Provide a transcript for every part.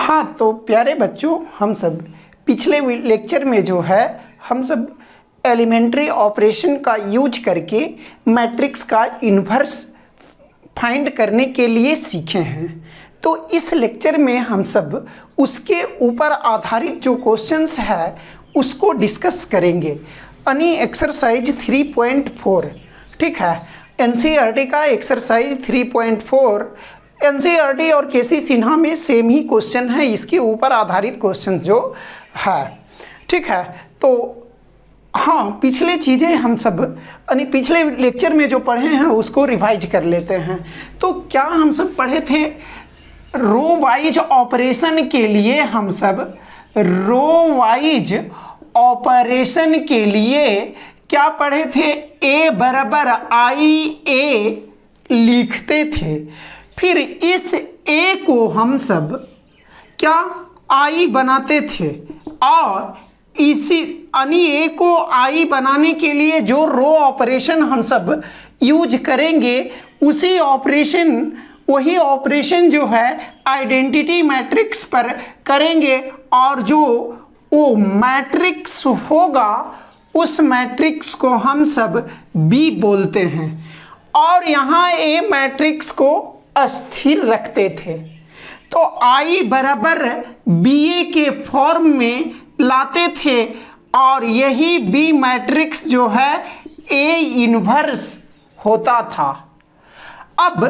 हाँ, तो प्यारे बच्चों, हम सब पिछले लेक्चर में जो है हम सब एलिमेंट्री ऑपरेशन का यूज करके मैट्रिक्स का इन्वर्स फाइंड करने के लिए सीखे हैं। तो इस लेक्चर में हम सब उसके ऊपर आधारित जो क्वेश्चंस है उसको डिस्कस करेंगे। यानी एक्सरसाइज 3.4, ठीक है, एनसीईआरटी का एक्सरसाइज 3.4। एनसीईआरटी और केसी सिन्हा में सेम ही क्वेश्चन है, इसके ऊपर आधारित क्वेश्चन जो है, ठीक है। तो हाँ, पिछले चीज़ें हम सब यानी पिछले लेक्चर में जो पढ़े हैं उसको रिवाइज कर लेते हैं। तो क्या हम सब पढ़े थे? रो वाइज ऑपरेशन के लिए हम सब रो वाइज ऑपरेशन के लिए क्या पढ़े थे? ए बराबर आई ए लिखते थे। फिर इस ए को हम सब क्या आई बनाते थे और इसी यानी ए को आई बनाने के लिए जो रो ऑपरेशन हम सब यूज करेंगे उसी ऑपरेशन वही ऑपरेशन जो है आइडेंटिटी मैट्रिक्स पर करेंगे और जो वो मैट्रिक्स होगा उस मैट्रिक्स को हम सब बी बोलते हैं और यहाँ ए मैट्रिक्स को अस्थिर रखते थे। तो आई बराबर बी ए के फॉर्म में लाते थे और यही बी मैट्रिक्स जो है ए इन्वर्स होता था। अब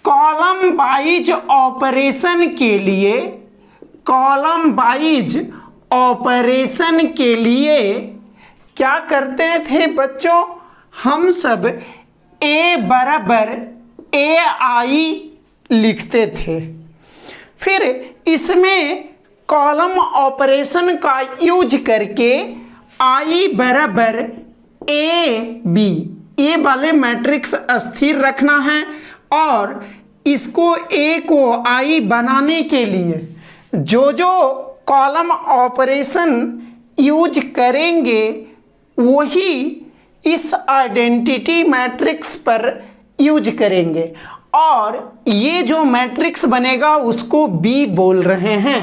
कॉलम वाइज ऑपरेशन के लिए क्या करते थे बच्चों? हम सब ए बराबर ए आई लिखते थे। फिर इसमें कॉलम ऑपरेशन का यूज करके आई बराबर ए बी ए वाले मैट्रिक्स अस्थिर रखना है और इसको ए को आई बनाने के लिए जो कॉलम ऑपरेशन यूज करेंगे वही इस आइडेंटिटी मैट्रिक्स पर यूज करेंगे और ये जो मैट्रिक्स बनेगा उसको बी बोल रहे हैं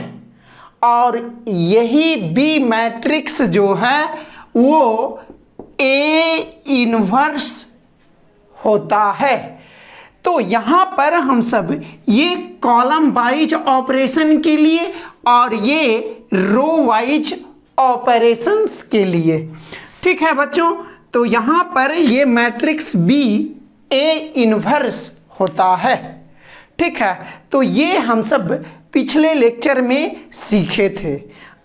और यही बी मैट्रिक्स जो है वो ए इन्वर्स होता है। तो यहाँ पर हम सब ये कॉलम वाइज ऑपरेशन के लिए और ये रो वाइज ऑपरेशंस के लिए, ठीक है बच्चों। तो यहाँ पर ये मैट्रिक्स बी ए इन्वर्स होता है, ठीक है। तो ये हम सब पिछले लेक्चर में सीखे थे।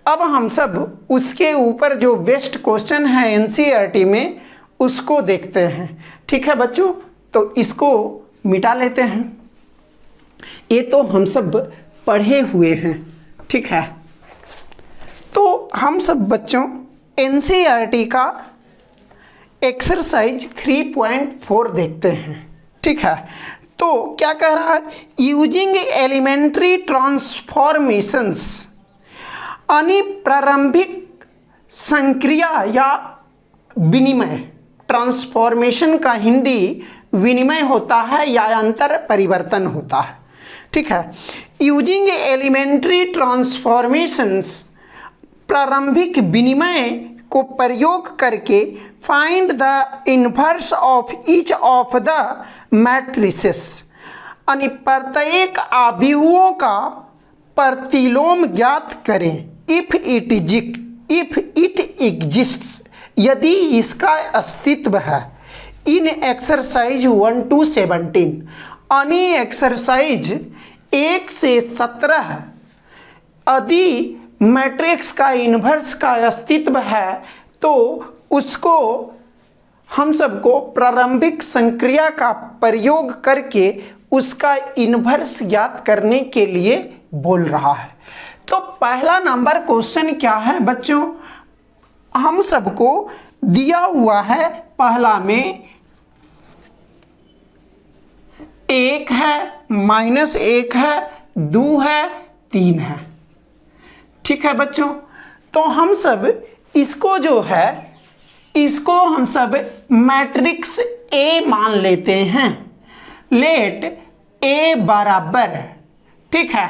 अब हम सब उसके ऊपर जो बेस्ट क्वेश्चन है एनसीईआरटी में उसको देखते हैं, ठीक है बच्चों। तो इसको मिटा लेते हैं, ये तो हम सब पढ़े हुए हैं, ठीक है। तो हम सब बच्चों एनसीईआरटी का एक्सरसाइज 3.4 देखते हैं, ठीक है। तो क्या कह रहा है? यूजिंग एलिमेंट्री ट्रांसफॉर्मेशंस यानी प्रारंभिक संक्रिया या विनिमय। ट्रांसफॉर्मेशन का हिंदी विनिमय होता है या अंतर परिवर्तन होता है, ठीक है। यूजिंग एलिमेंट्री ट्रांसफॉर्मेशंस प्रारंभिक विनिमय को प्रयोग करके find the inverse of each of the matrices यानी प्रत्येक आव्यूहों का प्रतिलोम ज्ञात करें। इफ इट एग्जिस्ट्स यदि इसका अस्तित्व है। इन एक्सरसाइज 1 to 17 यानी एक्सरसाइज 1 से 17 यदि मैट्रिक्स का इन्वर्स का अस्तित्व है तो उसको हम सबको प्रारंभिक संक्रिया का प्रयोग करके उसका इन्वर्स ज्ञात करने के लिए बोल रहा है। तो पहला नंबर क्वेश्चन क्या है बच्चों? हम सबको दिया हुआ है, पहला में 1 है, -1 है, 2 है, 3 है, ठीक है बच्चों। तो हम सब इसको जो है इसको हम सब मैट्रिक्स ए मान लेते हैं। लेट ए बराबर, ठीक है,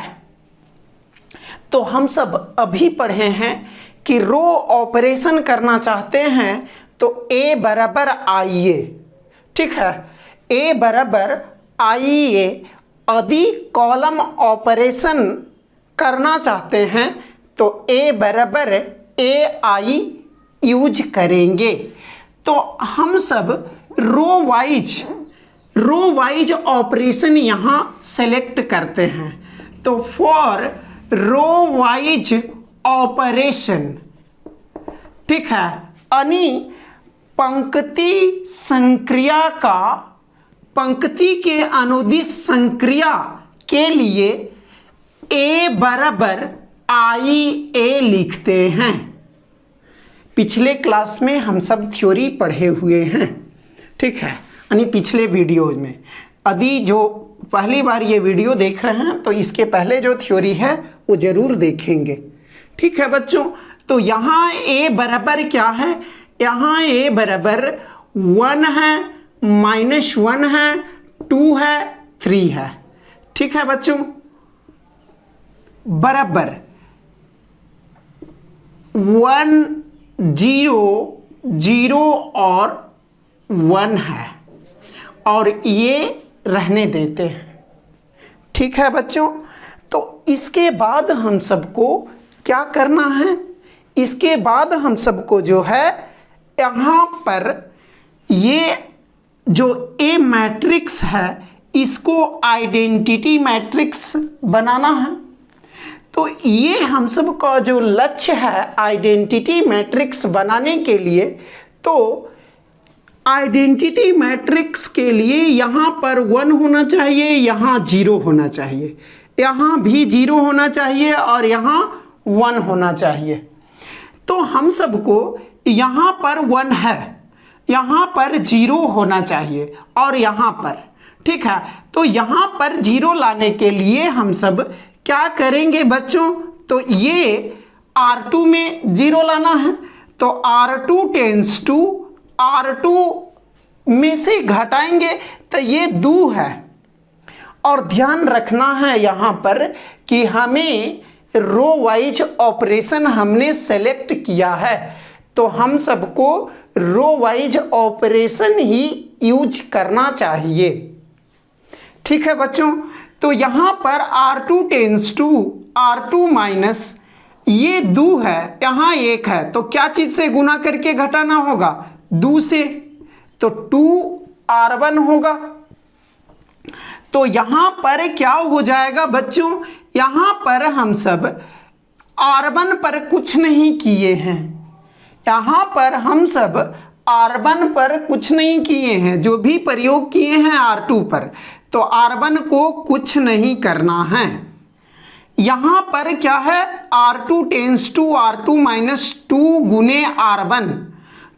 तो हम सब अभी पढ़े हैं कि रो ऑपरेशन करना चाहते हैं तो A बराबर आई ए, ठीक है, A बराबर आई ए। यदि कॉलम ऑपरेशन करना चाहते हैं तो A बराबर ए आई यूज करेंगे। तो हम सब रो वाइज ऑपरेशन यहाँ सेलेक्ट करते हैं। तो फॉर रो वाइज ऑपरेशन, ठीक है, यानी पंक्ति संक्रिया का, पंक्ति के अनुदिश संक्रिया के लिए A बराबर आई ए लिखते हैं। पिछले क्लास में हम सब थ्योरी पढ़े हुए हैं, ठीक है, यानी पिछले वीडियो में। यदि जो पहली बार ये वीडियो देख रहे हैं तो इसके पहले जो थ्योरी है वो जरूर देखेंगे, ठीक है बच्चों। तो यहाँ A बराबर क्या है, यहाँ A बराबर 1 है, -1 है, 2 है, 3 है, ठीक है बच्चों। बराबर 1 0 0 और 1 है और ये रहने देते हैं, ठीक है बच्चों। तो इसके बाद हम सबको क्या करना है, इसके बाद हम सबको जो है यहाँ पर ये जो A मैट्रिक्स है इसको आइडेंटिटी मैट्रिक्स बनाना है। तो ये हम सब का जो लक्ष्य है आइडेंटिटी मैट्रिक्स बनाने के लिए, तो आइडेंटिटी मैट्रिक्स के लिए यहाँ पर 1 होना चाहिए, यहाँ 0 होना चाहिए, यहाँ भी 0 होना चाहिए और यहाँ 1 होना चाहिए। तो हम सबको यहाँ पर 1 है, यहाँ पर 0 होना चाहिए और यहाँ पर, ठीक है। तो यहाँ पर 0 लाने के लिए हम सब क्या करेंगे बच्चों, तो ये R2 में 0 लाना है। तो R2 टेंस टू R2 में से घटाएंगे तो ये 2 है। और ध्यान रखना है यहाँ पर कि हमें रो वाइज ऑपरेशन हमने सेलेक्ट किया है, तो हम सबको रो वाइज ऑपरेशन ही यूज करना चाहिए, ठीक है बच्चों। तो यहाँ पर R2 tends to R2 minus ये 2 है, यहाँ 1 है, तो क्या चीज से गुना करके घटाना होगा, 2 से, तो 2R1 होगा। तो यहाँ पर क्या हो जाएगा बच्चों, यहाँ पर हम सब R1 पर कुछ नहीं किए हैं, यहाँ पर हम सब R1 पर कुछ नहीं किए हैं, जो भी प्रयोग किए हैं R2 पर, तो R1 को कुछ नहीं करना है। यहाँ पर क्या है, R2 tends to R2 minus 2 गुने R1,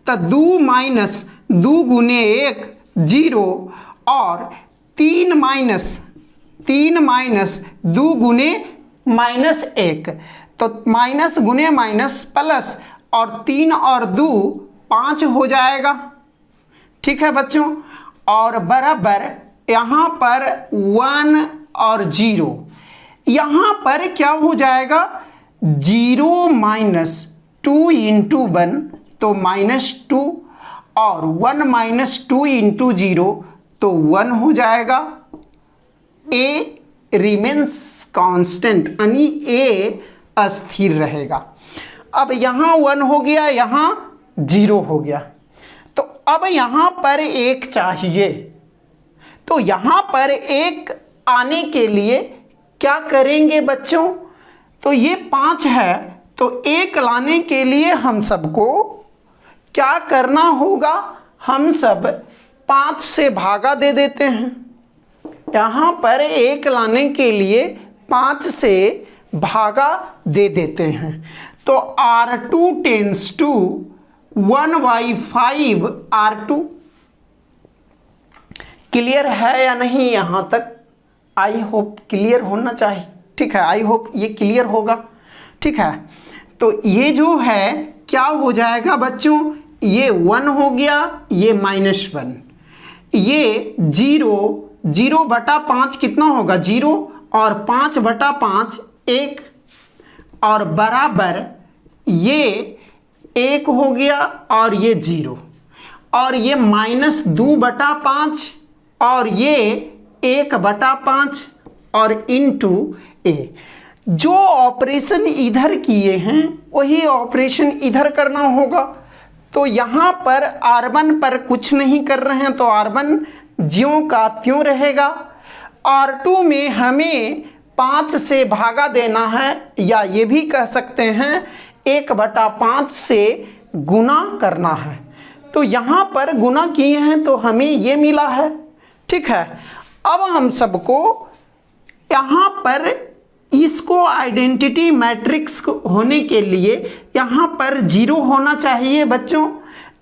तो 2 माइनस 2 गुने 1 0 और 3 माइनस 2 गुने -1, तो माइनस गुने माइनस प्लस और 3 और 2 5 हो जाएगा, ठीक है बच्चों। और बराबर यहाँ पर 1 और 0, यहाँ पर क्या हो जाएगा, 0 माइनस 2 इंटू 1 तो -2 और 1 माइनस 2 इंटू 0 तो 1 हो जाएगा। A रिमेन्स कांस्टेंट, यानी A अस्थिर रहेगा। अब यहाँ 1 हो गया, यहाँ 0 हो गया, तो अब यहाँ पर 1 चाहिए। तो यहाँ पर 1 आने के लिए क्या करेंगे बच्चों, तो ये 5 है, तो 1 लाने के लिए हम सबको क्या करना होगा, हम सब 5 से भागा दे देते हैं। यहाँ पर 1 लाने के लिए 5 से भागा दे देते हैं। तो R2 tends to 1/5 R2। Clear है या नहीं यहाँ तक, आई होप क्लियर होना चाहिए, ठीक है, आई होप ये क्लियर होगा, ठीक है। तो ये जो है क्या हो जाएगा बच्चों, ये 1 हो गया, ये -1, ये 0 बटा 5 कितना होगा 0 और 5 बटा 5 1, और बराबर ये 1 हो गया और ये 0 और ये -2/5 और ये 1/5 और इनटू ए। जो ऑपरेशन इधर किए हैं वही ऑपरेशन इधर करना होगा। तो यहाँ पर R1 पर कुछ नहीं कर रहे हैं तो R1 ज्यों का त्यों रहेगा। R2 में हमें 5 से भागा देना है, या ये भी कह सकते हैं 1/5 से गुना करना है। तो यहाँ पर गुना किए हैं तो हमें ये मिला है। ठीक है, अब हम सबको यहाँ पर इसको आइडेंटिटी मैट्रिक्स होने के लिए यहाँ पर 0 होना चाहिए बच्चों।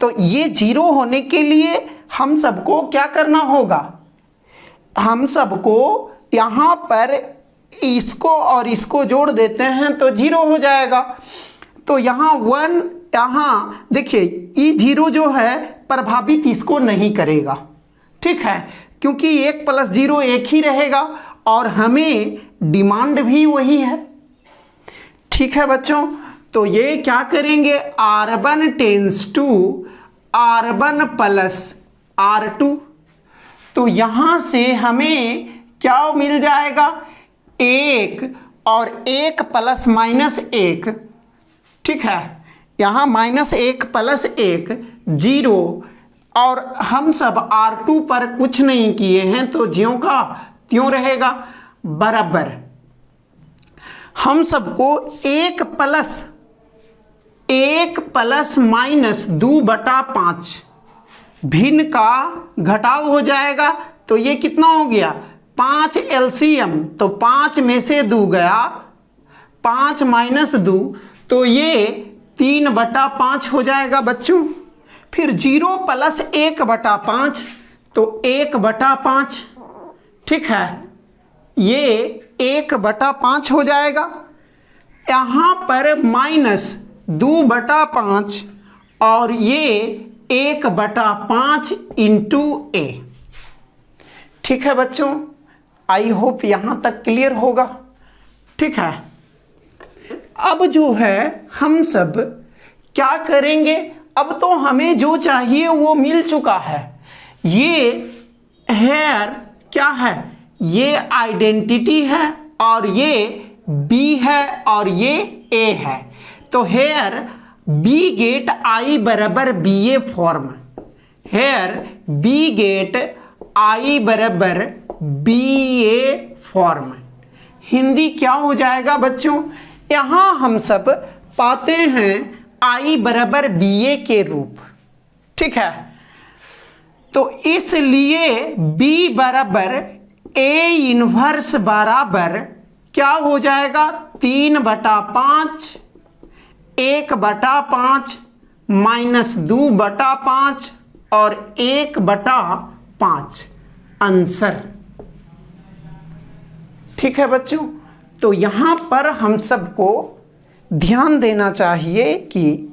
तो ये 0 होने के लिए हम सबको क्या करना होगा, हम सबको यहाँ पर इसको और इसको जोड़ देते हैं तो 0 हो जाएगा। तो यहाँ 1, यहाँ देखिए ये 0 जो है प्रभावित इसको नहीं करेगा। ठीक है, क्योंकि 1 + 0 1 ही रहेगा और हमें डिमांड भी वही है। ठीक है बच्चों, तो ये क्या करेंगे, R1 tends to R1 + R2। तो यहाँ से हमें क्या मिल जाएगा, 1 और 1 + -1। ठीक है, यहाँ -1 + 1 0 और हम सब R2 पर कुछ नहीं किए हैं तो ज्यों का त्यों रहेगा। बराबर हम सबको 1 + -2/5 भिन्न का घटाव हो जाएगा। तो ये कितना हो गया, 5 LCM, तो 5 में से 2 गया, 5 - 2 तो ये 3/5 हो जाएगा बच्चों। फिर 0 + 1/5 तो 1/5। ठीक है, ये 1/5 हो जाएगा। यहाँ पर -2/5 और ये 1/5 इंटू ए। ठीक है बच्चों, आई होप यहाँ तक क्लियर होगा। ठीक है, अब जो है हम सब क्या करेंगे, अब तो हमें जो चाहिए वो मिल चुका है। ये हेयर क्या है, ये आइडेंटिटी है और ये B है और ये A है। तो हेयर B गेट I बराबर BA form, here B get I बराबर BA फॉर्म। हिंदी क्या हो जाएगा बच्चों, यहाँ हम सब पाते हैं I बराबर BA के रूप। ठीक है, तो इसलिए B बराबर A इन्वर्स बराबर क्या हो जाएगा, 3/5 1/5 -2/5 और 1/5 आंसर। ठीक है बच्चों, तो यहाँ पर हम सबको ध्यान देना चाहिए कि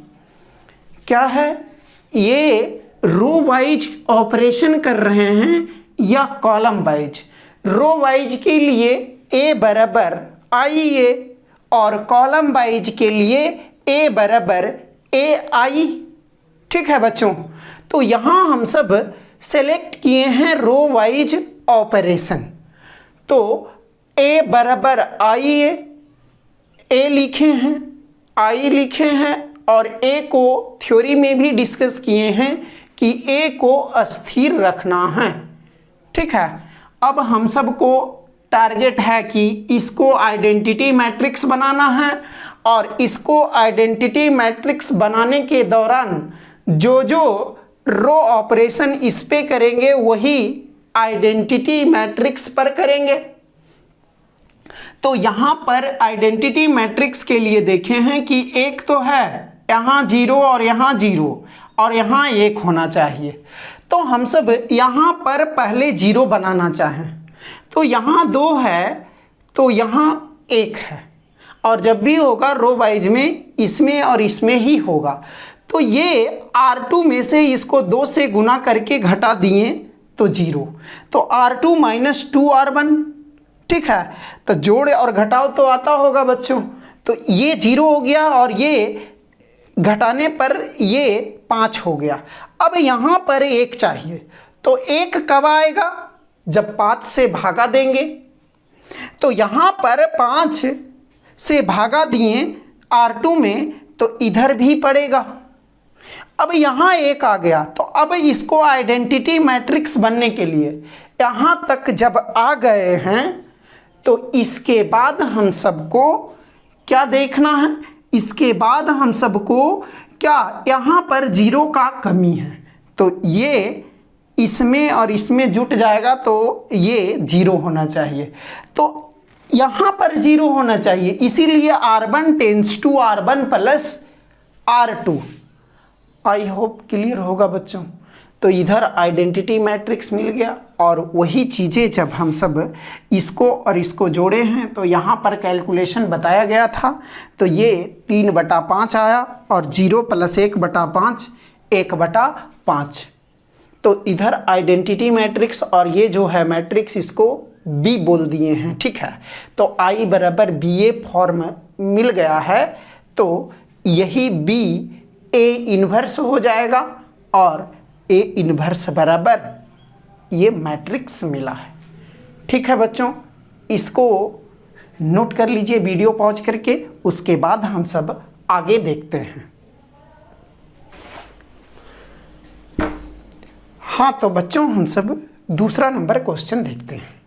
क्या है, ये रो वाइज ऑपरेशन कर रहे हैं या कॉलम वाइज। रो वाइज के लिए A बराबर IA और कॉलम वाइज के लिए A बराबर AI। ठीक है बच्चों, तो यहाँ हम सब सेलेक्ट किए हैं रो वाइज ऑपरेशन। तो A बराबर IA, A लिखे हैं, I लिखे हैं और A को थ्योरी में भी डिस्कस किए हैं कि A को अस्थिर रखना है। ठीक है, अब हम सबको टारगेट है कि इसको आइडेंटिटी मैट्रिक्स बनाना है और इसको आइडेंटिटी मैट्रिक्स बनाने के दौरान जो जो रो ऑपरेशन इस पे करेंगे वही आइडेंटिटी मैट्रिक्स पर करेंगे। तो यहाँ पर आइडेंटिटी मैट्रिक्स के लिए देखे हैं कि एक तो है यहाँ 0 और यहाँ 0 और यहाँ 1 होना चाहिए। तो हम सब यहाँ पर पहले 0 बनाना चाहें तो यहाँ 2 है तो यहाँ 1 है, और जब भी होगा रो वाइज में इसमें और इसमें ही होगा। तो ये R2 में से इसको 2 से गुना करके घटा दिए तो 0, तो R2 - 2R1। ठीक है, तो जोड़ और घटाव तो आता होगा बच्चों, तो ये 0 हो गया और ये घटाने पर ये 5 हो गया। अब यहाँ पर 1 चाहिए, तो 1 कब आएगा? जब 5 से भागा देंगे। तो यहाँ पर 5 से भागा दिए R2 में, तो इधर भी पड़ेगा। अब यहाँ 1 आ गया, तो अब इसको आइडेंटिटी मैट्रिक्स बनने के लिए यहाँ तक जब आ गए हैं, तो इसके बाद हम सबको क्या देखना है? इसके बाद हम सबको क्या, यहाँ पर 0 का कमी है, तो ये इसमें और इसमें जुट जाएगा, तो ये 0 होना चाहिए। तो यहाँ पर 0 होना चाहिए, इसीलिए R1 tends to R1 plus R2। I hope clear होगा बच्चों। तो इधर आइडेंटिटी मैट्रिक्स मिल गया, और वही चीज़ें जब हम सब इसको और इसको जोड़े हैं, तो यहाँ पर कैलकुलेशन बताया गया था, तो ये 3/5 आया, और 0 + 1/5 1/5। तो इधर आइडेंटिटी मैट्रिक्स और ये जो है मैट्रिक्स, इसको B बोल दिए हैं, ठीक है। तो I = BA फॉर्म मिल गया है, तो यही B A इन्वर्स हो जाएगा, और A इन्वर्स बराबर ये मैट्रिक्स मिला है। ठीक है बच्चों, इसको नोट कर लीजिए वीडियो पॉज करके, उसके बाद हम सब आगे देखते हैं। हाँ तो बच्चों, हम सब दूसरा नंबर क्वेश्चन देखते हैं।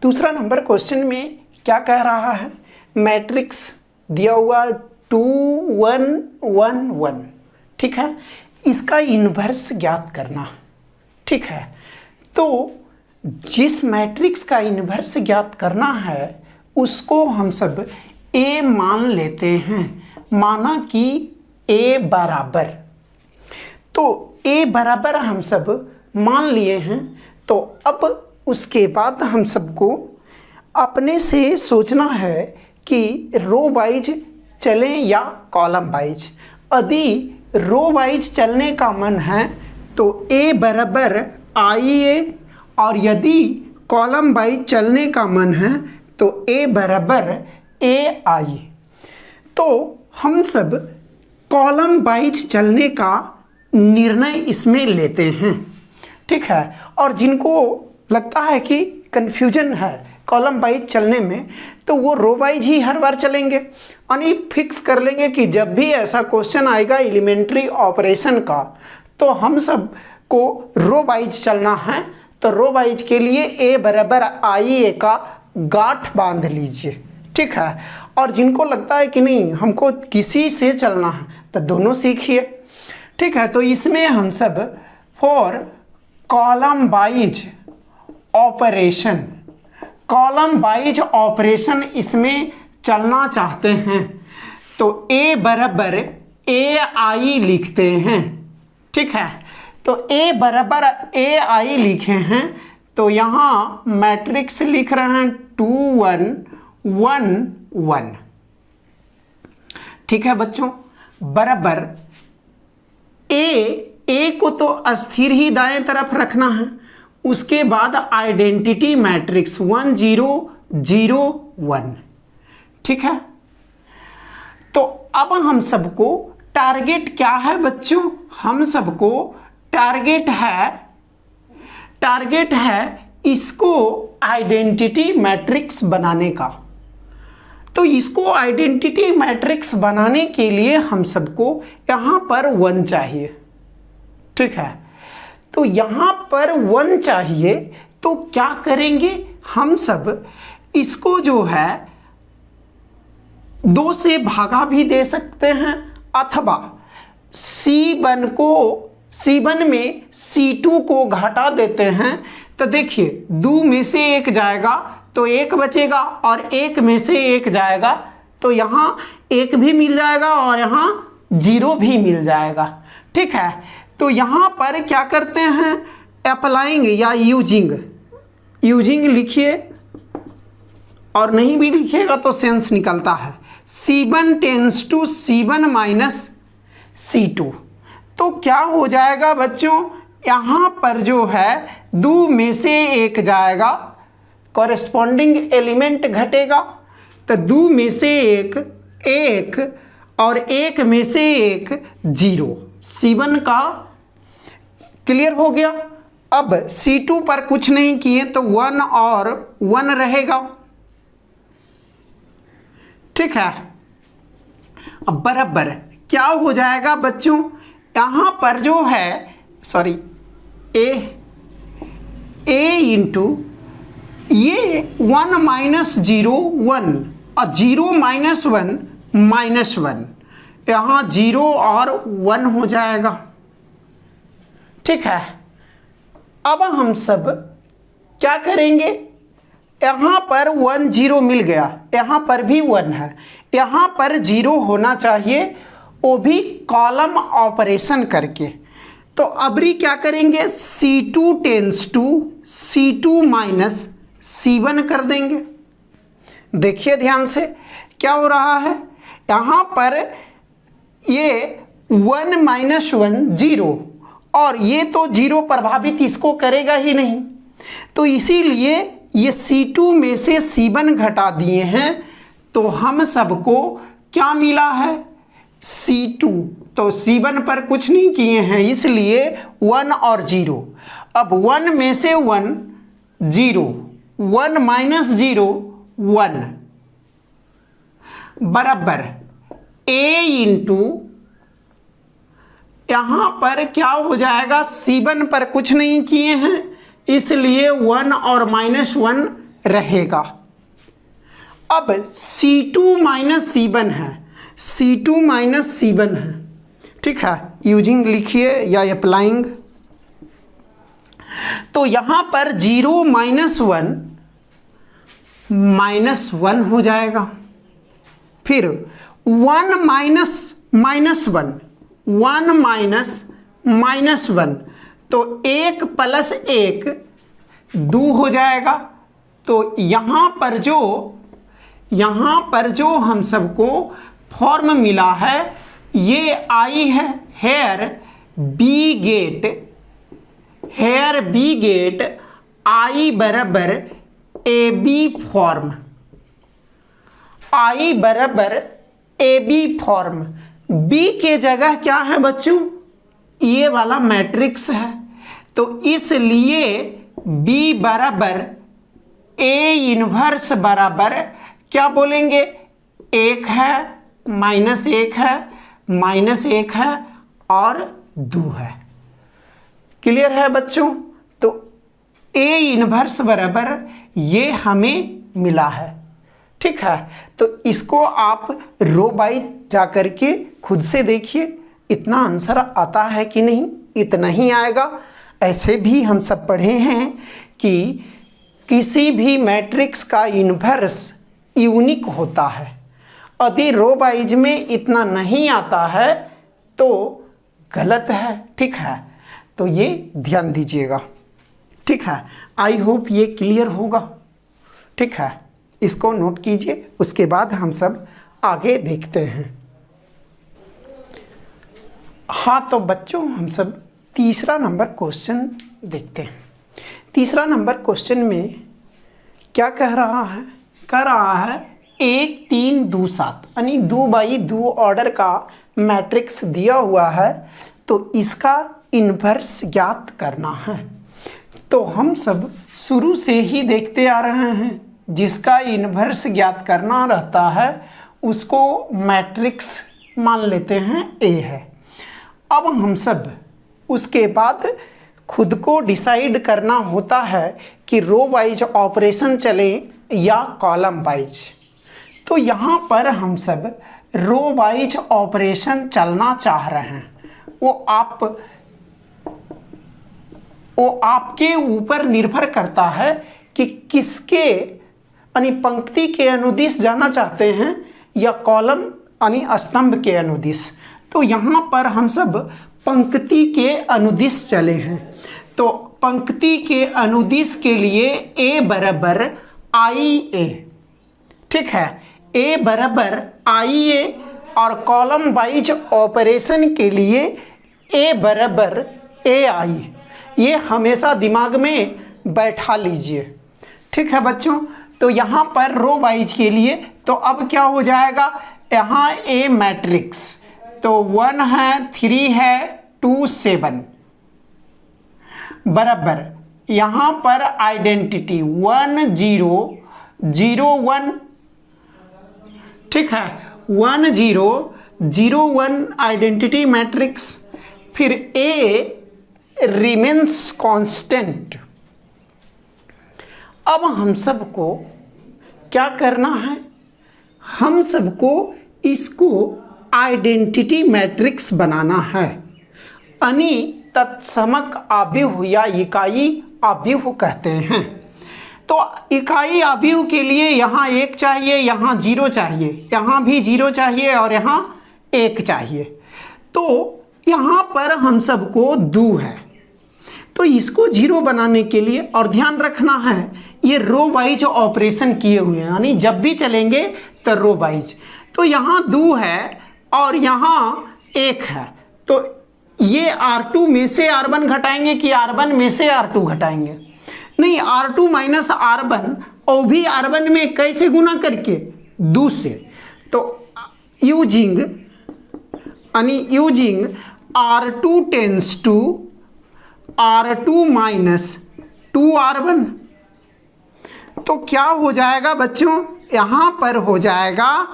दूसरा नंबर क्वेश्चन में क्या कह रहा है? मैट्रिक्स दिया हुआ 2 1 1 1, ठीक है। इसका इन्वर्स ज्ञात करना, ठीक है। तो जिस मैट्रिक्स का इन्वर्स ज्ञात करना है उसको हम सब A मान लेते हैं। माना कि A बराबर, तो A बराबर हम सब मान लिए हैं। तो अब उसके बाद हम सबको अपने से सोचना है कि रो वाइज चलें या कॉलम वाइज। यदि रो वाइज चलने का मन है तो A बराबर IA, और यदि कॉलम वाइज चलने का मन है तो A बराबर AI। तो हम सब कॉलम वाइज चलने का निर्णय इसमें लेते हैं, ठीक है। और जिनको लगता है कि कन्फ्यूजन है कॉलम वाइज चलने में, तो वो रो वाइज ही हर बार चलेंगे। यानी फिक्स कर लेंगे कि जब भी ऐसा क्वेश्चन आएगा एलिमेंट्री ऑपरेशन का, तो हम सब को रो वाइज चलना है। तो रो वाइज के लिए A बराबर IA का गांठ बांध लीजिए, ठीक है। और जिनको लगता है कि नहीं हमको किसी से चलना है, तो दोनों सीखिए, ठीक है। तो इसमें हम सब for column wise operation, column wise operation इसमें चलना चाहते हैं, तो A बराबर AI लिखते हैं, ठीक है। तो A बराबर AI लिखे हैं, तो यहाँ मैट्रिक्स लिख रहे हैं 2 1 1 1, ठीक है बच्चों। बराबर A को तो अस्थिर ही दाएं तरफ रखना है। उसके बाद आइडेंटिटी मैट्रिक्स 1 0 0 1, ठीक है। तो अब हम सबको टारगेट क्या है बच्चों? हम सबको टारगेट है इसको आइडेंटिटी मैट्रिक्स बनाने का। तो इसको आइडेंटिटी मैट्रिक्स बनाने के लिए हम सबको यहाँ पर 1 चाहिए, ठीक है। तो यहाँ पर 1 चाहिए, तो क्या करेंगे हम सब? इसको जो है 2 से भागा भी दे सकते हैं, अथवा C1 में C2 को घटा देते हैं। तो देखिए 2 में से 1 जाएगा तो 1 बचेगा, और 1 में से 1 जाएगा तो यहाँ 1 भी मिल जाएगा और यहाँ 0 भी मिल जाएगा, ठीक है। तो यहाँ पर क्या करते हैं? अप्लाइंग या यूजिंग लिखिए, और नहीं भी लिखिएगा तो सेंस निकलता है। C1 tense to C1 minus C2। तो क्या हो जाएगा बच्चों? यहाँ पर जो है 2 में से 1 जाएगा, कॉरेस्पॉन्डिंग एलिमेंट घटेगा, तो 2 में से 1 एक और एक में से एक 0, C1 का क्लियर हो गया। अब C2 पर कुछ नहीं किए तो 1 और 1 रहेगा, ठीक है। अब बराबर क्या हो जाएगा बच्चों, यहाँ पर जो है सॉरी ए इंटू ये 1 माइनस 0 1 और 0 माइनस 1 माइनस 1, यहाँ 0 और 1 हो जाएगा, ठीक है। अब हम सब क्या करेंगे, यहाँ पर 1 0 मिल गया, यहाँ पर भी 1 है, यहाँ पर 0 होना चाहिए, वो भी कॉलम ऑपरेशन करके। तो अबरी क्या करेंगे, C2 tense to C2 minus C1 कर देंगे। देखिए ध्यान से क्या हो रहा है, यहाँ पर ये 1 माइनस 1 0 और ये तो 0 प्रभावित इसको करेगा ही नहीं, तो इसीलिए ये C2 में से C1 घटा दिए हैं, तो हम सबको क्या मिला है, C2। तो C1 पर कुछ नहीं किए हैं, इसलिए 1 और 0। अब 1 में से 1 0, 1 माइनस 0 1 बराबर A इंटू यहाँ पर क्या हो जाएगा, C1 पर कुछ नहीं किए हैं, इसलिए 1 और माइनस 1 रहेगा। अब C2 माइनस C1 है, C2 माइनस C1 है, ठीक है। यूजिंग लिखिए या अप्लाइंग, तो यहाँ पर 0 माइनस 1 माइनस 1 हो जाएगा, फिर 1 माइनस माइनस 1 1 माइनस माइनस 1, तो 1 प्लस 1 2 हो जाएगा। तो यहाँ पर जो हम सबको फॉर्म मिला है ये आई है, हेयर बी गेट आई बराबर ए बी फॉर्म, आई बराबर ए बी फॉर्म। बी के जगह क्या है बच्चों, ये वाला मैट्रिक्स है, तो इसलिए बी बराबर ए इनवर्स बराबर क्या बोलेंगे, 1 है माइनस 1 है माइनस 1 है और 2 है। क्लियर है बच्चों, तो ए इनवर्स बराबर ये हमें मिला है, ठीक है। तो इसको आप रो बाई जा करके खुद से देखिए इतना आंसर आता है कि नहीं, इतना ही आएगा। ऐसे भी हम सब पढ़े हैं कि किसी भी मैट्रिक्स का इन्वर्स यूनिक होता है, यदि रो वाइज में इतना नहीं आता है तो गलत है, ठीक है। तो ये ध्यान दीजिएगा, ठीक है। आई होप ये क्लियर होगा, ठीक है। इसको नोट कीजिए, उसके बाद हम सब आगे देखते हैं। हाँ तो बच्चों हम सब तीसरा नंबर क्वेश्चन देखते हैं। तीसरा नंबर क्वेश्चन में क्या कह रहा है, कह रहा है 1 3 2 7 यानी 2 बाई 2 ऑर्डर का मैट्रिक्स दिया हुआ है, तो इसका इन्वर्स ज्ञात करना है। तो हम सब शुरू से ही देखते आ रहे हैं, जिसका इन्वर्स ज्ञात करना रहता है उसको मैट्रिक्स मान लेते हैं ए है। अब हम सब उसके बाद खुद को डिसाइड करना होता है कि रो वाइज ऑपरेशन चले या कॉलम वाइज। तो यहाँ पर हम सब रो वाइज ऑपरेशन चलना चाह रहे हैं, वो आपके ऊपर निर्भर करता है कि किसके यानी पंक्ति के अनुदिश जाना चाहते हैं या कॉलम यानी स्तंभ के अनुदिश। तो यहाँ पर हम सब पंक्ति के अनुदिश चले हैं, तो पंक्ति के अनुदिश के लिए ए बराबर आई ए, ठीक है। ए बराबर आई ए और कॉलम वाइज ऑपरेशन के लिए ए बराबर ए आई, ये हमेशा दिमाग में बैठा लीजिए, ठीक है बच्चों। तो यहाँ पर रो वाइज के लिए तो अब क्या हो जाएगा, यहाँ ए मैट्रिक्स, तो 1 है, 3 है, 2 7 बराबर यहाँ पर आइडेंटिटी 1 0 0 1, ठीक है, 1 0 0 1 आइडेंटिटी मैट्रिक्स। फिर ए रिमेन्स कांस्टेंट। अब हम सबको क्या करना है, हम सबको इसको आइडेंटिटी मैट्रिक्स बनाना है, यानी तत्समक आव्यूह या इकाई आव्यूह कहते हैं। तो इकाई आव्यूह के लिए यहाँ 1 चाहिए, यहाँ 0 चाहिए, यहाँ भी 0 चाहिए और यहाँ 1 चाहिए। तो यहाँ पर हम सबको 2 है, तो इसको 0 बनाने के लिए, और ध्यान रखना है ये रो वाइज ऑपरेशन किए हुए हैं, यानी जब भी चलेंगे तो रो वाइज। तो यहाँ 2 है और यहाँ 1 है, तो ये R2 में से R1 घटाएंगे कि R1 में से R2 घटाएंगे? नहीं, R2 माइनस R1, और भी R1 में कैसे गुना करके? 2 से। तो using R2 tends to R2 minus 2R1, तो क्या हो जाएगा बच्चों, यहाँ पर हो जाएगा,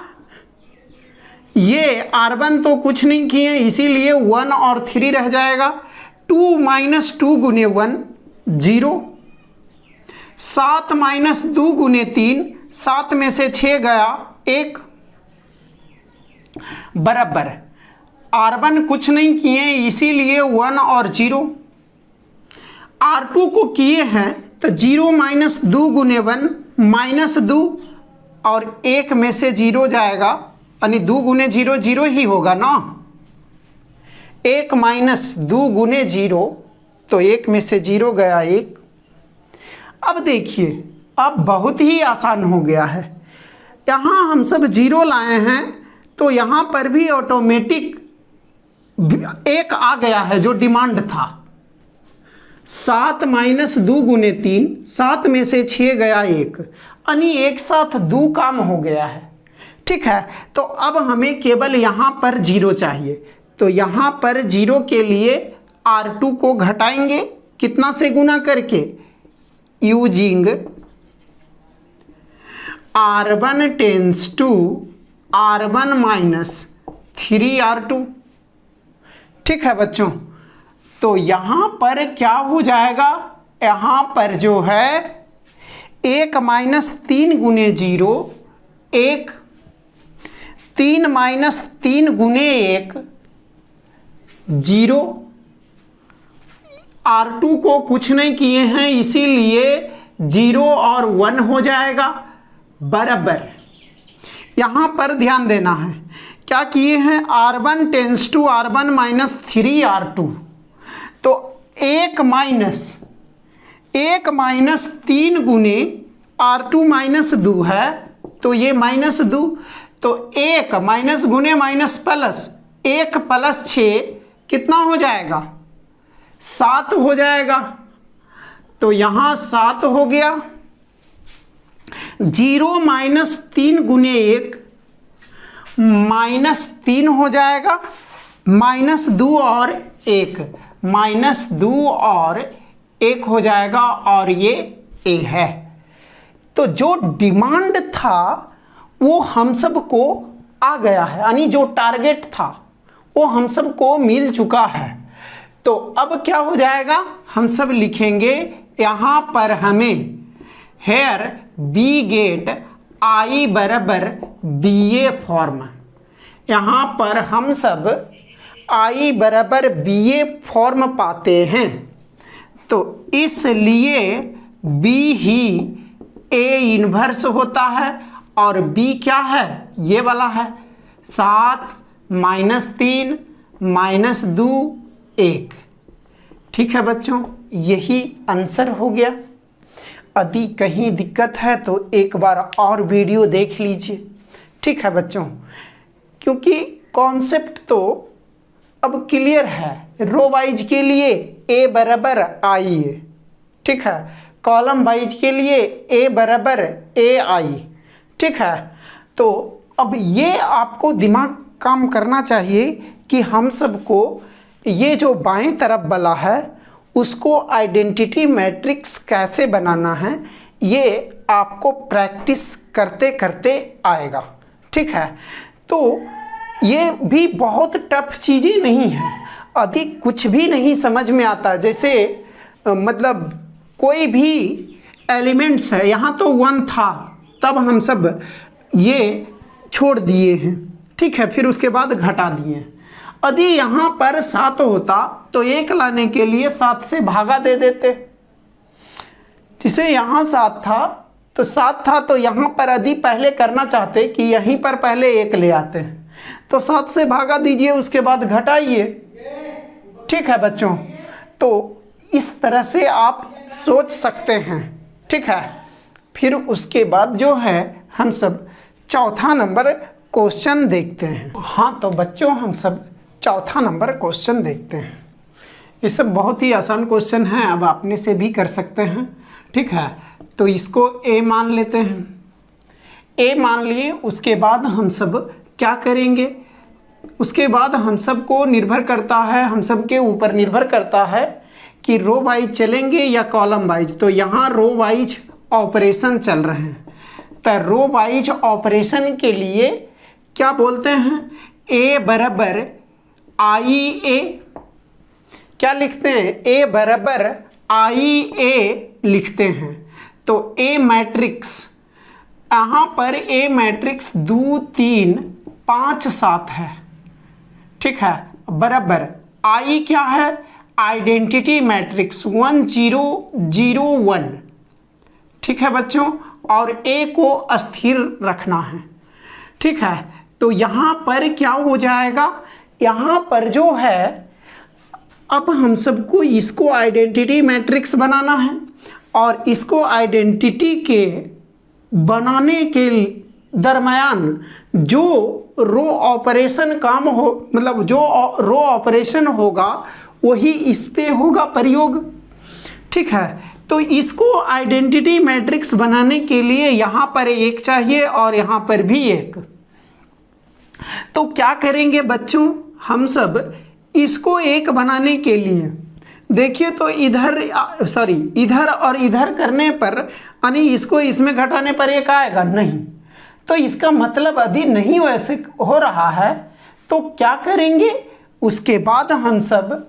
ये R1 तो कुछ नहीं किए इसीलिए 1 और 3 रह जाएगा। 2 माइनस 2 गुने 1 0, 7 माइनस 2 गुने 3, 7 में से 6 गया 1 बराबर R1 कुछ नहीं किए इसीलिए 1 और 0। R2 को किए हैं तो 0 माइनस 2 गुने 1 माइनस 2, और 1 में से 0 जाएगा, यानी 2 गुने 0 0 ही होगा ना। 1 माइनस 2 गुने 0, तो 1 में से 0 गया 1। अब देखिए, अब बहुत ही आसान हो गया है, यहाँ हम सब 0 लाए हैं तो यहाँ पर भी ऑटोमेटिक 1 आ गया है जो डिमांड था। 7 माइनस 2 गुने 3, 7 में से 6 गया 1, यानी एक साथ 2 काम हो गया है, ठीक है। तो अब हमें केवल यहाँ पर 0 चाहिए, तो यहाँ पर 0 के लिए R2 को घटाएंगे, कितना से गुना करके? Using R1 tends to R1 minus 3R2, ठीक है बच्चों। तो यहाँ पर क्या हो जाएगा, यहाँ पर जो है 1 माइनस 3 गुने 0 1, 3 माइनस 3 गुने 1 0, R2 को कुछ नहीं किए हैं इसीलिए 0 और 1 हो जाएगा बराबर। यहाँ पर ध्यान देना है, क्या किए हैं, R1 tends to R1 minus 3R2, तो 1 माइनस 3 गुने R2 माइनस 2 है, तो ये माइनस 2, तो 1 माइनस गुने माइनस प्लस 1 प्लस 6 कितना हो जाएगा? 7 हो जाएगा, तो यहाँ 7 हो गया। 0 माइनस 3 गुने 1 माइनस 3 हो जाएगा, माइनस 2 और 1, माइनस 2 और 1 हो जाएगा, और ये ए है। तो जो डिमांड था वो हम सबको आ गया है, यानी जो टारगेट था वो हम सबको मिल चुका है। तो अब क्या हो जाएगा, हम सब लिखेंगे यहाँ पर हमें हेयर बी गेट आई बराबर बी ए फॉर्म, यहाँ पर हम सब आई बराबर बी ए फॉर्म पाते हैं, तो इसलिए बी ही ए इन्वर्स होता है, और बी क्या है, ये वाला है 7 माइनस 3 माइनस 2 1, ठीक है बच्चों, यही आंसर हो गया। यदि कहीं दिक्कत है तो एक बार और वीडियो देख लीजिए, ठीक है बच्चों, क्योंकि कॉन्सेप्ट तो अब क्लियर है। रो वाइज के लिए ए बराबर आई है, ठीक है, कॉलम वाइज के लिए ए बराबर ए आई, ठीक है। तो अब ये आपको दिमाग काम करना चाहिए कि हम सबको ये जो बाएं तरफ वाला है उसको आइडेंटिटी मैट्रिक्स कैसे बनाना है, ये आपको प्रैक्टिस करते करते आएगा। ठीक है, तो ये भी बहुत टफ चीज़ें नहीं हैं। यदि कुछ भी नहीं समझ में आता, जैसे मतलब कोई भी एलिमेंट्स है, यहाँ तो 1 था तब हम सब ये छोड़ दिए हैं, ठीक है, फिर उसके बाद घटा दिए। यदि यहाँ पर 7 होता तो 1 लाने के लिए 7 से भागा दे देते। जिसे यहाँ 7 था तो 7 था, तो यहाँ पर यदि पहले करना चाहते कि यहीं पर पहले 1 ले आते हैं, तो 7 से भागा दीजिए, उसके बाद घटाइए। ठीक है बच्चों, तो इस तरह से आप सोच सकते हैं। ठीक है, फिर उसके बाद जो है हम सब चौथा नंबर क्वेश्चन देखते हैं। हाँ तो बच्चों, हम सब चौथा नंबर क्वेश्चन देखते हैं। ये सब बहुत ही आसान क्वेश्चन है, अब अपने से भी कर सकते हैं। ठीक है, तो इसको ए मान लेते हैं। ए मान लिए, उसके बाद हम सब क्या करेंगे, उसके बाद हम सब को निर्भर करता है, हम सब के ऊपर निर्भर करता है कि रो वाइज चलेंगे या कॉलम वाइज। तो यहाँ रो वाइज ऑपरेशन चल रहे हैं, तो रो वाइज ऑपरेशन के लिए क्या बोलते हैं, ए बराबर आई ए, क्या लिखते हैं, ए बराबर आई ए लिखते हैं। तो ए मैट्रिक्स, यहाँ पर ए मैट्रिक्स 2 3 5 7 है। ठीक है, बराबर आई क्या है, आइडेंटिटी मैट्रिक्स 1 0 0 1। ठीक है बच्चों, और ए को अस्थिर रखना है। ठीक है, तो यहाँ पर क्या हो जाएगा, यहाँ पर जो है अब हम सबको इसको आइडेंटिटी मैट्रिक्स बनाना है, और इसको आइडेंटिटी के बनाने के दरमियान जो रो ऑपरेशन काम हो, मतलब जो रो ऑपरेशन होगा वही इस पे होगा प्रयोग। ठीक है, तो इसको आइडेंटिटी मैट्रिक्स बनाने के लिए यहाँ पर 1 चाहिए और यहाँ पर भी 1। तो क्या करेंगे बच्चों, हम सब इसको 1 बनाने के लिए देखिए, तो इधर और इधर करने पर यानी इसको इसमें घटाने पर 1 आएगा नहीं, तो इसका मतलब यदि नहीं वैसे हो रहा है तो क्या करेंगे, उसके बाद हम सब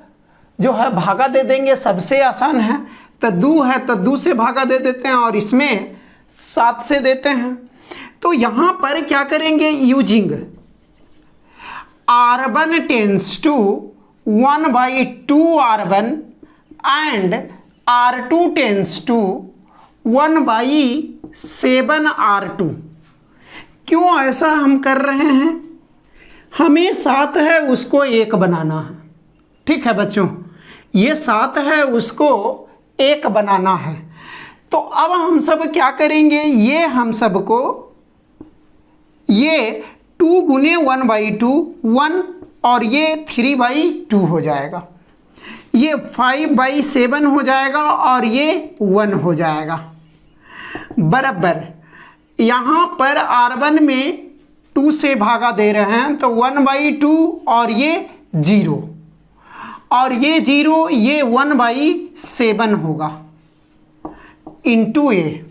जो है भागा दे देंगे। सबसे आसान है, तो 2 है तो 2 से भागा दे देते हैं और इसमें 7 से देते हैं। तो यहाँ पर क्या करेंगे, using R1 tends to 1/2 R1 and R2 tends to 1/7 R2। क्यों ऐसा हम कर रहे हैं, हमें 7 है उसको 1 बनाना है। ठीक है बच्चों, ये 7 है उसको 1 बनाना है। तो अब हम सब क्या करेंगे, ये हम सबको ये 2 गुने 1/2 1 और ये 3/2 हो जाएगा, ये 5/7 हो जाएगा और ये 1 हो जाएगा। बराबर यहाँ पर R1 में 2 से भागा दे रहे हैं तो 1/2 और ये 0 और ये 0, ये 1/7 होगा इंटू ए।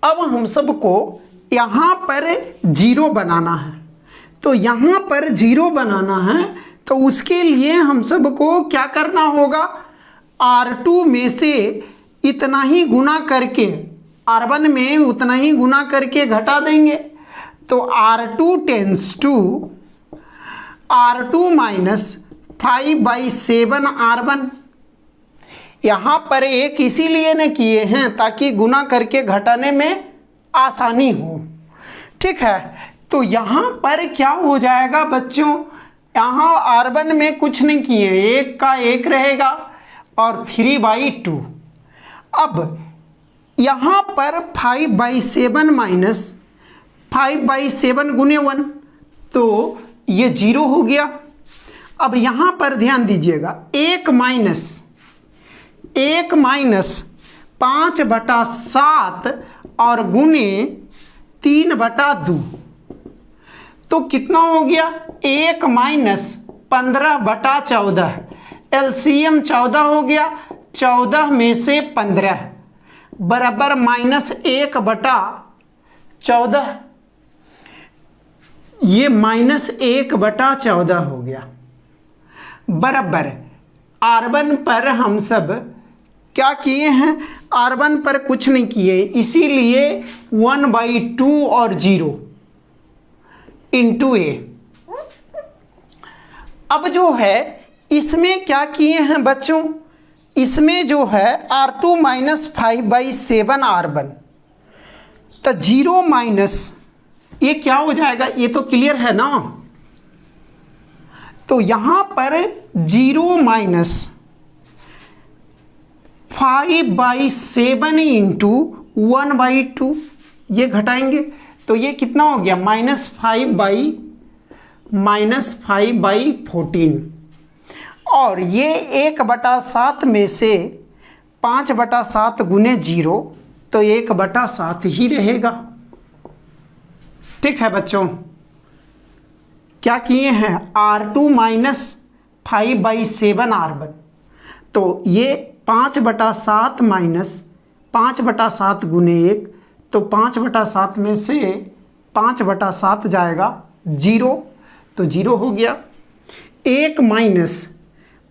अब हम सबको यहाँ पर 0 बनाना है, तो यहाँ पर 0 बनाना है, तो उसके लिए हम सबको क्या करना होगा, R2 में से इतना ही गुना करके R1 में उतना ही गुना करके घटा देंगे। तो R2 tends to R2 minus 5/7 R1। यहाँ पर 1 इसीलिए न किए हैं ताकि गुना करके घटाने में आसानी हो। ठीक है, तो यहाँ पर क्या हो जाएगा बच्चों, यहाँ R1 में कुछ नहीं किए, 1 का 1 रहेगा और 3/2। अब यहाँ पर 5/7 माइनस 5/7 गुने 1, तो ये 0 हो गया। अब यहाँ पर ध्यान दीजिएगा, 1 माइनस 5/7 और गुने 3/2, तो कितना हो गया 1 माइनस 15/14, एलसीएम 14 हो गया, 14 में से 15 बराबर -1/14, ये -1/14 हो गया, बराबर R1 पर हम सब क्या किए हैं, R1 पर कुछ नहीं किए, इसीलिए 1/2 और 0 इंटू ए। अब जो है इसमें क्या किए हैं बच्चों, इसमें जो है R2 - 5/7 R1, तो 0 माइनस ये क्या हो जाएगा, ये तो क्लियर है ना। तो यहां पर 0 माइनस 5/7 इंटू 1/2, ये घटाएंगे तो ये कितना हो गया -5/14, और ये 1/7 में से 5/7 गुने 0, तो 1/7 ही रहेगा। ठीक है बच्चों, क्या किए हैं R2 - 5/7 R1, तो ये 5/7 माइनस 5/7 गुने 1, तो 5/7 में से 5/7 जाएगा 0, तो 0 हो गया। 1 माइनस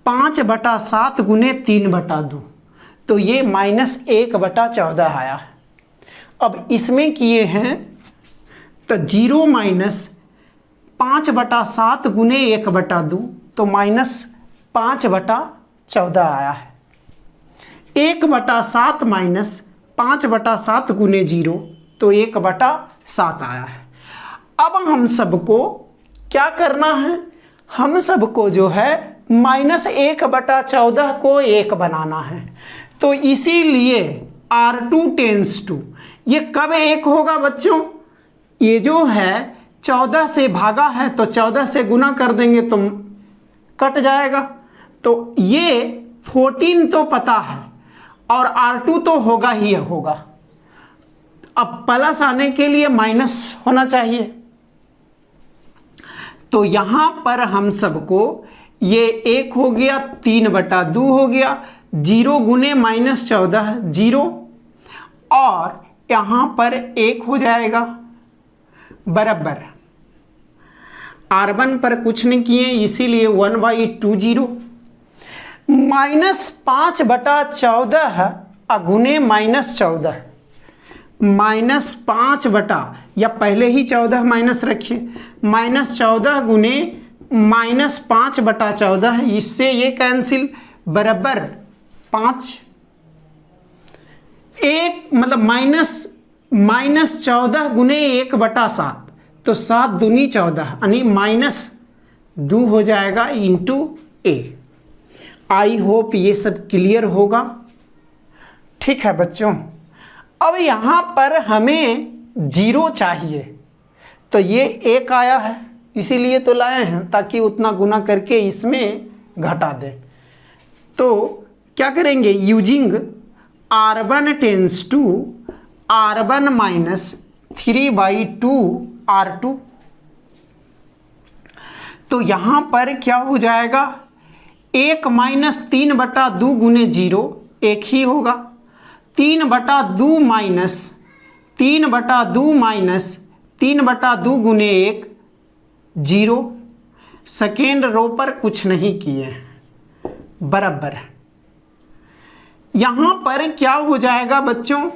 5/7 गुने 3/2, तो ये -1/14 आया। अब इसमें किए हैं तो 0 माइनस 5/7 गुने 1/2, तो -5/14 आया है। 1/7 माइनस 5/7 गुने 0, तो 1/7 आया है। अब हम सबको क्या करना है, हम सबको जो है -1/14 को 1 बनाना है, तो इसीलिए R2 टेंस टू, ये कब 1 होगा बच्चों, ये जो है 14 से भागा है तो 14 से गुना कर देंगे तो कट जाएगा, तो ये 14 तो पता है और R2 तो होगा ही होगा। अब प्लस आने के लिए माइनस होना चाहिए, तो यहां पर हम सबको ये 1 हो गया, 3/2 हो गया, 0 गुने -14 0, और यहां पर 1 हो जाएगा, बराबर R1 पर कुछ नहीं किए इसीलिए 1/2 0, -5/14 गुने -14, -5 या पहले ही 14 माइनस रखिए, -14 गुने -5/14, इससे ये कैंसिल, बराबर 5, 1 मतलब -14 गुने 1/7, तो 7 दूनी 14, यानी -2 हो जाएगा इंटू ए। आई होप ये सब क्लियर होगा। ठीक है बच्चों, अब यहाँ पर हमें 0 चाहिए, तो ये 1 आया है इसीलिए तो लाए हैं, ताकि उतना गुना करके इसमें घटा दें। तो क्या करेंगे, using R1 tends to R1 minus 3/2 R2, तो यहां पर क्या हो जाएगा, 1 माइनस 3/2 गुने 0 1 ही होगा, 3/2 माइनस 3/2 गुने 1 0, सेकेंड रो पर कुछ नहीं किए, बराबर यहां पर क्या हो जाएगा बच्चों,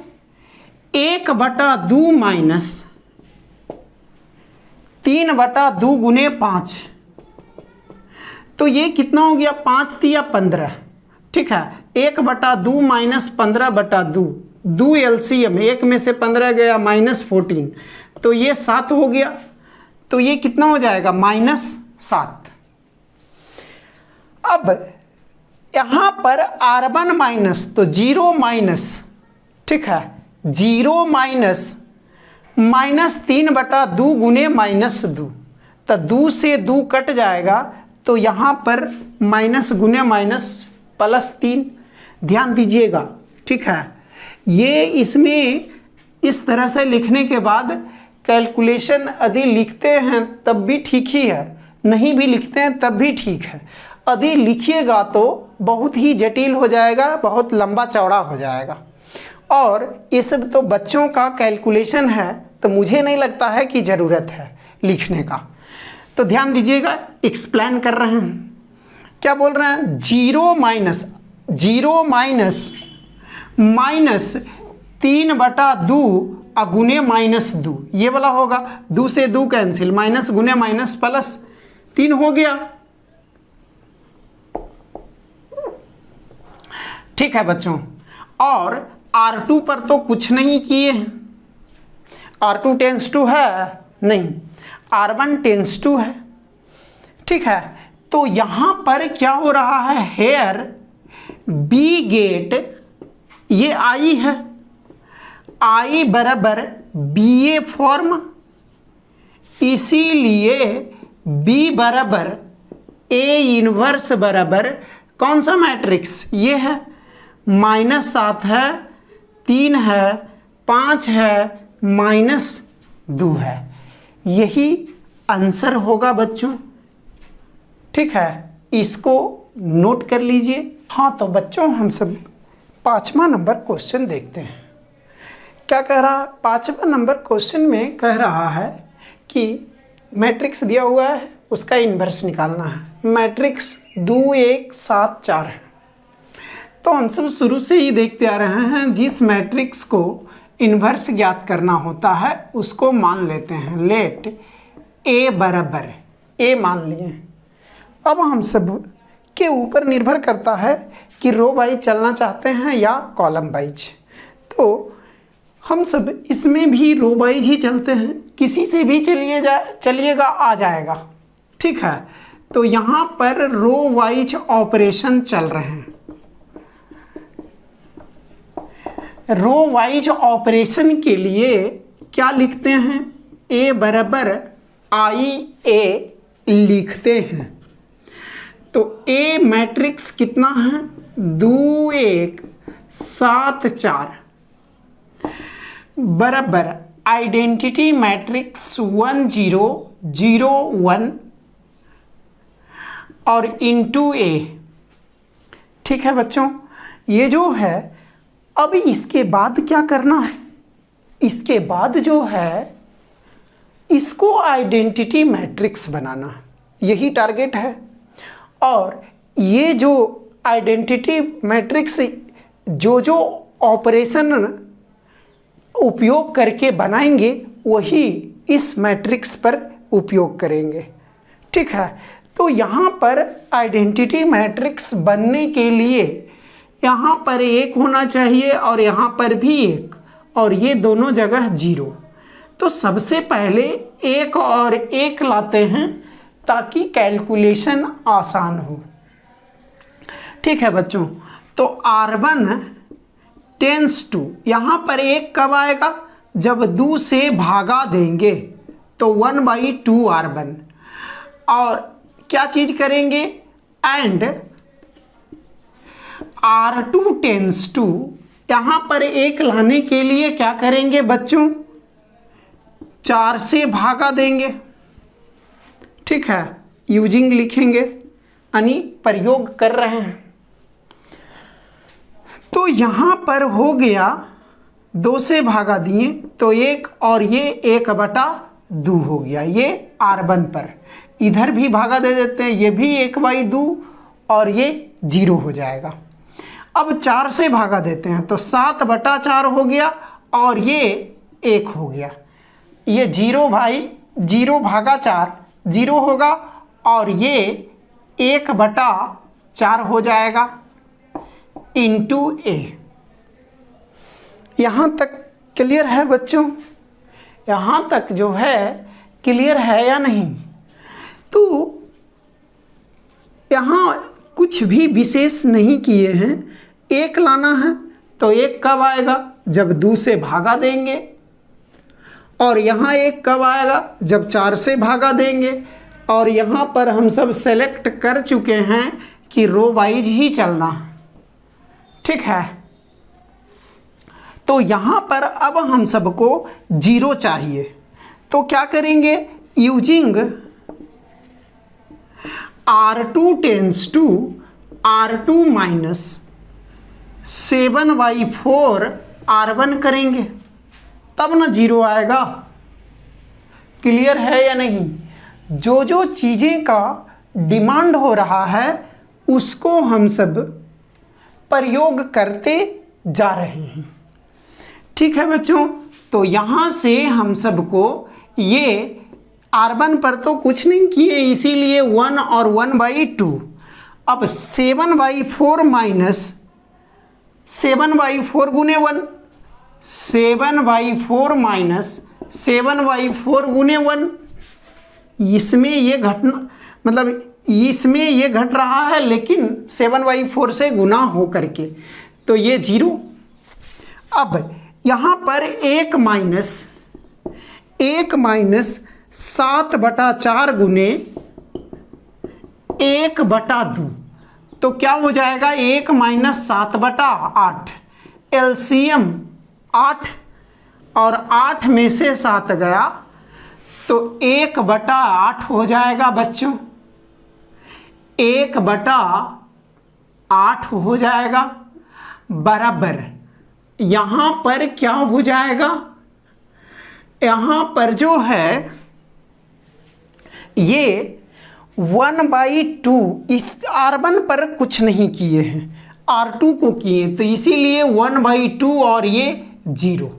1/2 माइनस 3/2 गुने 5, तो ये कितना हो गया, 5 तिया 15। ठीक है, 1/2 माइनस 15/2, 2 एलसीएम, 1 में से 15 गया -14, तो ये 7 हो गया, तो ये कितना हो जाएगा -7। अब यहां पर R1 माइनस, तो 0 माइनस, ठीक है, 0 माइनस -3/2 गुने -2, तो 2 से 2 कट जाएगा, तो यहाँ पर माइनस गुने माइनस +3, ध्यान दीजिएगा। ठीक है, ये इसमें इस तरह से लिखने के बाद कैलकुलेशन यदि लिखते हैं तब भी ठीक ही है, नहीं भी लिखते हैं तब भी ठीक है। यदि लिखिएगा तो बहुत ही जटिल हो जाएगा, बहुत लंबा चौड़ा हो जाएगा। और ये सब तो बच्चों का कैलकुलेशन है, तो मुझे नहीं लगता है कि ज़रूरत है लिखने का। तो ध्यान दीजिएगा, एक्सप्लेन कर रहे हैं। क्या बोल रहे हैं? 0 माइनस 3/2 गुने -2, ये वाला होगा। 2 से 2 कैंसिल, माइनस गुने माइनस प्लस 3 हो गया। ठीक है बच्चों। और R2 पर तो कुछ नहीं किए हैं, R2 टेंस टू है नहीं, R1 टेंस टू है। ठीक है, तो यहाँ पर क्या हो रहा है? हेयर बी गेट, ये आई है, आई बराबर बी ए फॉर्म, इसीलिए बी बराबर ए इनवर्स बराबर कौन सा मैट्रिक्स? ये है, -7 है, 3 है, 5 है, -2 है। यही आंसर होगा बच्चों। ठीक है, इसको नोट कर लीजिए। हाँ, तो बच्चों हम सब 5वां नंबर क्वेश्चन देखते हैं। क्या कह रहा है? 5वां नंबर क्वेश्चन में कह रहा है कि मैट्रिक्स दिया हुआ है, उसका इन्वर्स निकालना है। मैट्रिक्स 2 1 7 4 है। तो हम सब शुरू से ही देखते आ रहे हैं, जिस मैट्रिक्स को इन्वर्स ज्ञात करना होता है उसको मान लेते हैं। लेट ए बराबर ए मान लिए। अब हम सब के ऊपर निर्भर करता है कि रो वाइज चलना चाहते हैं या कॉलम वाइज। तो हम सब इसमें भी रो वाइज ही चलते हैं, किसी से भी चलिएगा आ जाएगा। ठीक है, तो यहाँ पर रो वाइज ऑपरेशन चल रहे हैं। रो वाइज ऑपरेशन के लिए क्या लिखते हैं? ए बराबर आई ए लिखते हैं। तो ए मैट्रिक्स कितना है? 2 1 7 4 बराबर आइडेंटिटी मैट्रिक्स 1 0 0 1 और इनटू ए। ठीक है बच्चों, ये जो है, अब इसके बाद क्या करना है? इसके बाद जो है इसको आइडेंटिटी मैट्रिक्स बनाना, यही टारगेट है। और ये जो आइडेंटिटी मैट्रिक्स जो ऑपरेशन उपयोग करके बनाएंगे वही इस मैट्रिक्स पर उपयोग करेंगे। ठीक है, तो यहाँ पर आइडेंटिटी मैट्रिक्स बनने के लिए यहाँ पर 1 होना चाहिए और यहाँ पर भी 1, और ये दोनों जगह 0। तो सबसे पहले 1 और 1 लाते हैं ताकि कैलकुलेशन आसान हो। ठीक है बच्चों, तो R1 टेंस टू, यहाँ पर 1 कब आएगा? जब 2 से भागा देंगे, तो 1/2 R1। और क्या चीज करेंगे? एंड R2 टेंस टू, यहाँ पर 1 लाने के लिए क्या करेंगे बच्चों? 4 से भागा देंगे। ठीक है, यूजिंग लिखेंगे, यानी प्रयोग कर रहे हैं। तो यहाँ पर हो गया 2 से भागा दिए तो 1, और ये 1/2 हो गया, ये R1 पर। इधर भी भागा दे देते हैं, ये भी 1/2 और ये 0 हो जाएगा। अब 4 से भागा देते हैं तो 7/4 हो गया और ये 1 हो गया। ये 0 भाई 0 भागा 4 0 होगा और ये 1/4 हो जाएगा इंटू ए। यहाँ तक क्लियर है बच्चों? यहाँ तक जो है क्लियर है या नहीं? तो यहाँ कुछ भी विशेष नहीं किए हैं। 1 लाना है तो 1 कब आएगा? जब 2 से भागा देंगे। और यहाँ 1 कब आएगा? जब 4 से भागा देंगे। और यहाँ पर हम सब सेलेक्ट कर चुके हैं कि रो वाइज ही चलना। ठीक है, तो यहाँ पर अब हम सबको 0 चाहिए। तो क्या करेंगे, using R2 tends to R2 minus 7/4 R1 करेंगे, तब ना 0 आएगा। क्लियर है या नहीं? जो जो चीज़ें का डिमांड हो रहा है उसको हम सब प्रयोग करते जा रहे हैं। ठीक है बच्चों, तो यहाँ से हम सबको ये R1 पर तो कुछ नहीं किए, इसीलिए 1 और 1/2। अब 7/4 माइनस 7/4 गुने 1, 7/4 माइनस 7/4 गुने 1, इसमें ये घटना मतलब इसमें ये घट रहा है लेकिन 7/4 से गुना हो करके, तो ये 0। अब यहाँ पर 1 माइनस 7/4 गुने 1/2, तो क्या हो जाएगा, 1 माइनस 7/8, एलसीएम 8 और 8 में से 7 गया तो 1/8 हो जाएगा बच्चों, 1/8 हो जाएगा, बराबर यहाँ पर क्या हो जाएगा, यहाँ पर जो है ये 1/2, इस R1 पर कुछ नहीं किए हैं, R2 को किए, तो इसीलिए 1/2 और ये 0।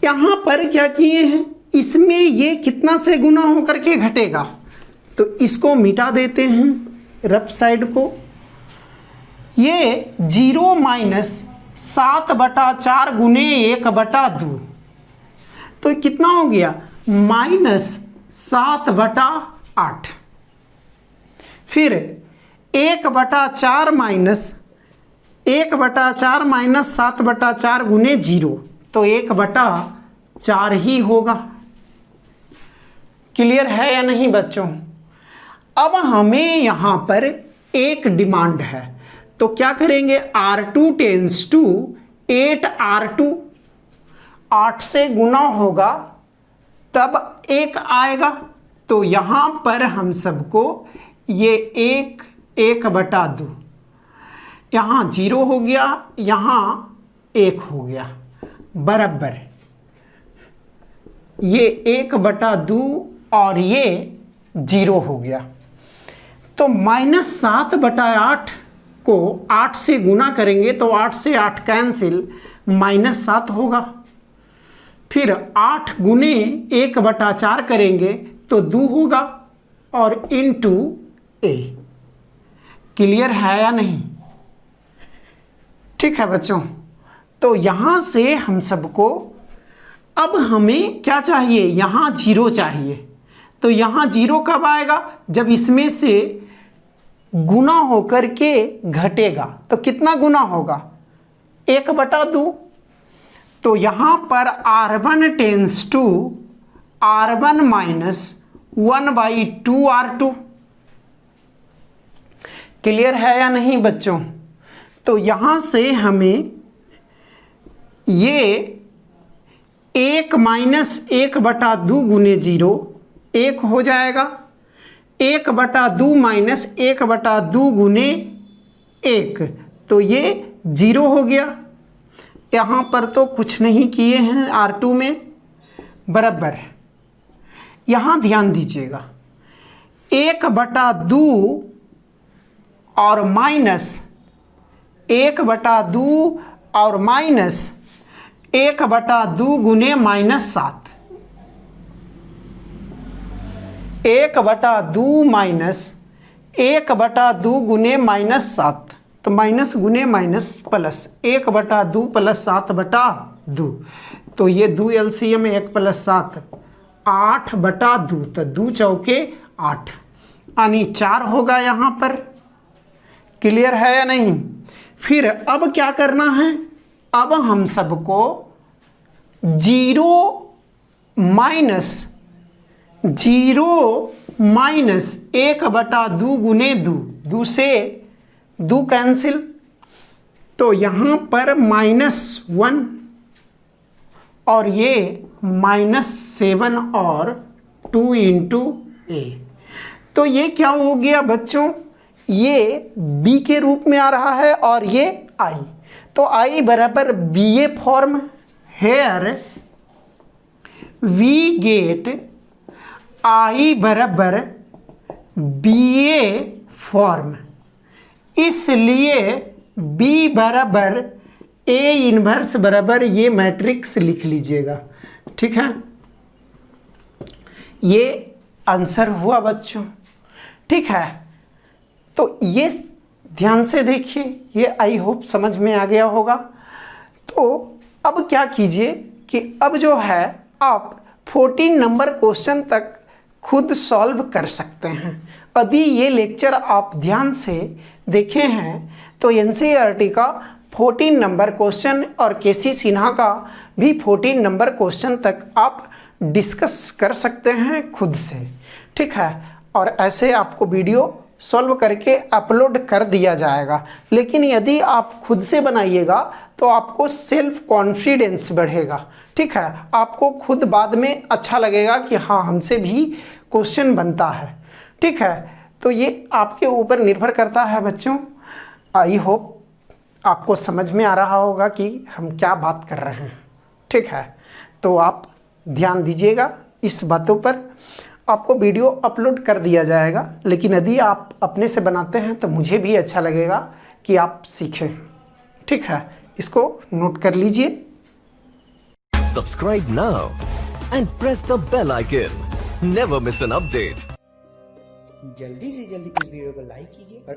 यहाँ पर क्या किए हैं, इसमें ये कितना से गुना होकर के घटेगा, तो इसको मिटा देते हैं रफ साइड को। ये 0 माइनस 7/4 गुने 1/2, तो कितना हो गया, माइनस 7/8। फिर 1/4 माइनस 7/4 गुने 0, तो 1/4 ही होगा। क्लियर है या नहीं बच्चों? अब हमें यहाँ पर एक डिमांड है, तो क्या करेंगे, R2 टेंस टू 8R2, 8 से गुना होगा तब 1 आएगा, तो यहाँ पर हम सबको ये 1/2, यहाँ 0 हो गया, यहाँ 1 हो गया, बराबर ये 1/2 और ये 0 हो गया। तो माइनस 7/8 को 8 से गुना करेंगे तो 8 से 8 कैंसिल, -7 होगा। फिर 8 गुने 1/4 करेंगे तो 2 होगा और इनटू a। क्लियर है या नहीं? ठीक है बच्चों, तो यहाँ से हम सबको अब हमें क्या चाहिए, यहाँ 0 चाहिए। तो यहाँ 0 कब आएगा, जब इसमें से गुना होकर के घटेगा, तो कितना गुना होगा, 1/2। तो यहाँ पर R1 tends to R1 minus 1/2 R2। Clear है या नहीं बच्चों? तो यहाँ से हमें ये 1 माइनस 1/2 गुने 0 1 हो जाएगा, 1/2 माइनस 1/2 गुने 1, तो ये 0 हो गया। यहाँ पर तो कुछ नहीं किए हैं R2 में, बराबर। यहाँ ध्यान दीजिएगा, 1/2 और माइनस 1/2 और माइनस 1/2 गुने -7, 1/2 माइनस 1/2 गुने -7, तो माइनस गुने माइनस प्लस, 1/2 प्लस 7/2, तो ये 2 एलसीएम 1 प्लस 7 8/2, तो 2 चौके 8 यानी 4 होगा यहाँ पर। क्लियर है या नहीं? फिर अब क्या करना है, अब हम सबको 0 माइनस 1/2 गुने 2 से 2 कैंसिल, तो यहाँ पर -1 और ये -7 और 2 इंटू ए। तो ये क्या हो गया बच्चों, ये b के रूप में आ रहा है और ये i। तो i बराबर B A form, here we get i बराबर बी ए फॉर्म, इसलिए b बराबर a इनवर्स बराबर ये मैट्रिक्स लिख लीजिएगा। ठीक है, ये आंसर हुआ बच्चों। ठीक है, तो ये ध्यान से देखिए, ये आई होप समझ में आ गया होगा। तो अब क्या कीजिए कि अब जो है आप 14 नंबर क्वेश्चन तक खुद सॉल्व कर सकते हैं। यदि ये लेक्चर आप ध्यान से देखे हैं तो एनसीईआरटी का 14 नंबर क्वेश्चन और केसी सिन्हा का भी 14 नंबर क्वेश्चन तक आप डिस्कस कर सकते हैं खुद से। ठीक है, और ऐसे आपको वीडियो सॉल्व करके अपलोड कर दिया जाएगा। लेकिन यदि आप खुद से बनाइएगा तो आपको सेल्फ कॉन्फिडेंस बढ़ेगा। ठीक है, आपको खुद बाद में अच्छा लगेगा कि हाँ हमसे भी क्वेश्चन बनता है। ठीक है, तो ये आपके ऊपर निर्भर करता है बच्चों। आई होप आपको समझ में आ रहा होगा कि हम क्या बात कर रहे हैं। ठीक है, तो आप ध्यान दीजिएगा इस बातों पर। आपको वीडियो अपलोड कर दिया जाएगा, लेकिन यदि आप अपने से बनाते हैं तो मुझे भी अच्छा लगेगा कि आप सीखें। ठीक है, इसको नोट कर लीजिए। Subscribe now and press the bell icon, never miss an update. जल्दी से जल्दी इस वीडियो को लाइक कीजिए और